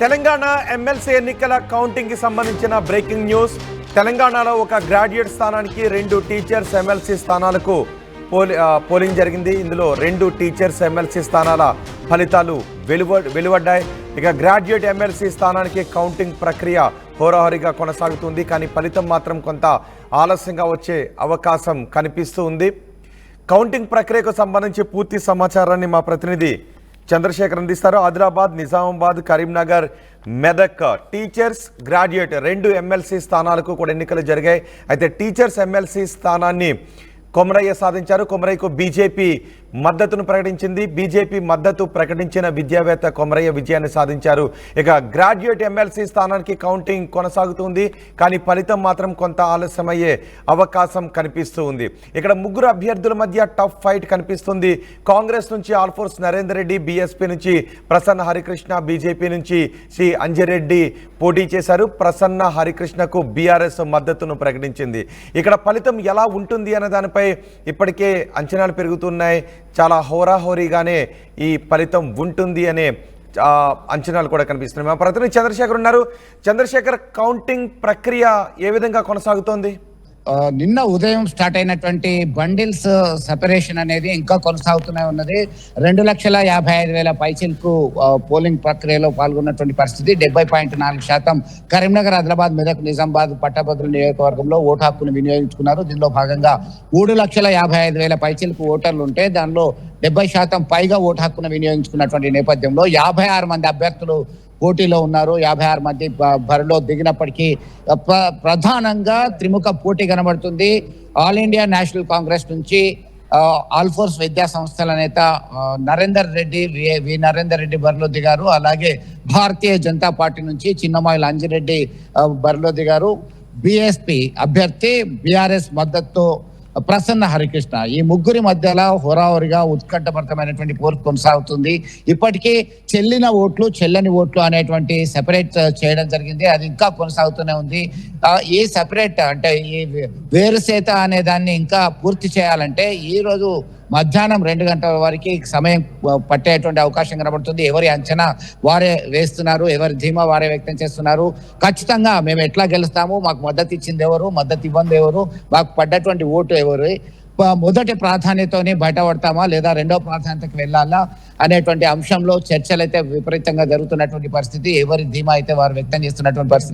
Telangana MLC ఎన్నికల counting కి సంబంధించిన బ్రేకింగ్ న్యూస్. తెలంగాణలో ఒక గ్రాడ్యుయేట్ స్థానానికి 2 టీచర్స్ ఎమ్మెల్సీ స్థానాలకు పోలింగ్ జరిగింది. ఇందులో 2 టీచర్స్ ఎమ్మెల్సీ స్థానాల ఫలితాలు వెలువడ్డాయి. ఇక గ్రాడ్యుయేట్ ఎమ్మెల్సీ స్థానానికి కౌంటింగ్ ప్రక్రియ హోరాహోరీగా కొనసాగుతుంది. కానీ ఫలితం మాత్రం కొంత ఆలస్యంగా వచ్చే అవకాశం కనిపిస్తూ ఉంది. కౌంటింగ్ ప్రక్రియకు సంబంధించి పూర్తి సమాచారాన్ని మా ప్రతినిధి చంద్రశేఖర్ అందిస్తారు. Adilabad, Nizamabad, Karimnagar, Medak teachers, graduate 2 MLC స్థానాలకు కూడా ఎన్నికలు జరిగాయి. అయితే టీచర్స్ ఎమ్మెల్సీ స్థానాన్ని కొమరయ్య సాధించారు. కొమరయ్యకు బీజేపీ మద్దతును ప్రకటించింది. బీజేపీ మద్దతు ప్రకటించిన విద్యావేత్త కొమరయ్య విజయాన్ని సాధించారు. ఇక గ్రాడ్యుయేట్ ఎమ్మెల్సీ స్థానానికి కౌంటింగ్ కొనసాగుతుంది. కానీ ఫలితం మాత్రం కొంత ఆలస్యమయ్యే అవకాశం కనిపిస్తూ ఉంది. ఇక్కడ 3 అభ్యర్థుల మధ్య టఫ్ ఫైట్ కనిపిస్తుంది. కాంగ్రెస్ నుంచి ఆల్ఫోర్స్ నరేందర్ రెడ్డి, బీఎస్పీ నుంచి ప్రసన్న హరికృష్ణ, బీజేపీ నుంచి శ్రీ అంజిరెడ్డి పోటీ చేశారు. ప్రసన్న హరికృష్ణకు బీఆర్ఎస్ మద్దతును ప్రకటించింది. ఇక్కడ ఫలితం ఎలా ఉంటుంది అనే దానిపై ఇప్పటికే అంచనాలు పెరుగుతున్నాయి. చాలా హోరాహోరీగానే ఈ ఫలితం ఉంటుంది అనే అంచనాలు కూడా కనిపిస్తున్నాయి. మా ప్రతినిధి చంద్రశేఖర్ ఉన్నారు. చంద్రశేఖర్, కౌంటింగ్ ప్రక్రియ ఏ విధంగా కొనసాగుతోంది? నిన్న ఉదయం స్టార్ట్ అయినటువంటి బండిల్స్ సెపరేషన్ అనేది ఇంకా కొనసాగుతూనే ఉన్నది. 2,55,000 పైచిలకు పోలింగ్ ప్రక్రియలో పాల్గొన్నటువంటి పరిస్థితి. 70.4% కరీంనగర్, ఆదిలాబాద్, మెదక్, నిజామాబాద్, పట్టభద్రుల నియోజకవర్గంలో ఓటు హక్కును వినియోగించుకున్నారు. దీనిలో భాగంగా 3,55,000 పైచిలకు ఓటర్లు ఉంటే దానిలో 70% పైగా ఓటు హక్కును వినియోగించుకున్నటువంటి నేపథ్యంలో 56 మంది అభ్యర్థులు పోటీలో ఉన్నారు. 56 మంది బరిలో దిగినప్పటికీ ప్రధానంగా త్రిముఖ పోటీ కనబడుతుంది. ఆల్ ఇండియా నేషనల్ కాంగ్రెస్ నుంచి ఆల్ఫోర్స్ విద్యా సంస్థల నేత నరేందర్ రెడ్డి, నరేందర్ రెడ్డి బరిలో దిగారు. అలాగే భారతీయ జనతా పార్టీ నుంచి చిన్నమాయిల అంజిరెడ్డి బరిలో దిగారు. బిఎస్పీ అభ్యర్థి బీఆర్ఎస్ మద్దతు ప్రసన్న హరికృష్ణ. ఈ ముగ్గురి మధ్యలో హోరాహోరీగా ఉత్కంఠభరితమైనటువంటి పోరు కొనసాగుతుంది. ఇప్పటికీ చెల్లిన ఓట్లు, చెల్లని ఓట్లు అనేటువంటి సెపరేట్ చేయడం జరిగింది. అది ఇంకా కొనసాగుతూనే ఉంది. ఈ సెపరేట్ అంటే ఈ వేరుసేత అనే దాన్ని ఇంకా పూర్తి చేయాలంటే ఈ రోజు మధ్యాహ్నం 2 గంటల వరకు సమయం పట్టేటువంటి అవకాశం కనబడుతుంది. ఎవరి అంచనా వారే వేస్తున్నారు, ఎవరి ధీమా వారే వ్యక్తం చేస్తున్నారు. ఖచ్చితంగా మేము ఎట్లా గెలుస్తాము, మాకు మద్దతు ఇచ్చింది ఎవరు, మద్దతు ఇవ్వంది ఎవరు, మాకు పడ్డటువంటి ఓటు ఎవరు, మొదటి ప్రాధాన్యతతోనే బయటపడతామా లేదా రెండో ప్రాధాన్యతకు వెళ్ళాలా అనేటువంటి అంశంలో చర్చలు అయితే విపరీతంగా జరుగుతున్నటువంటి పరిస్థితి. ఎవరి ధీమా అయితే వారు వ్యక్తం చేస్తున్నటువంటి పరిస్థితి.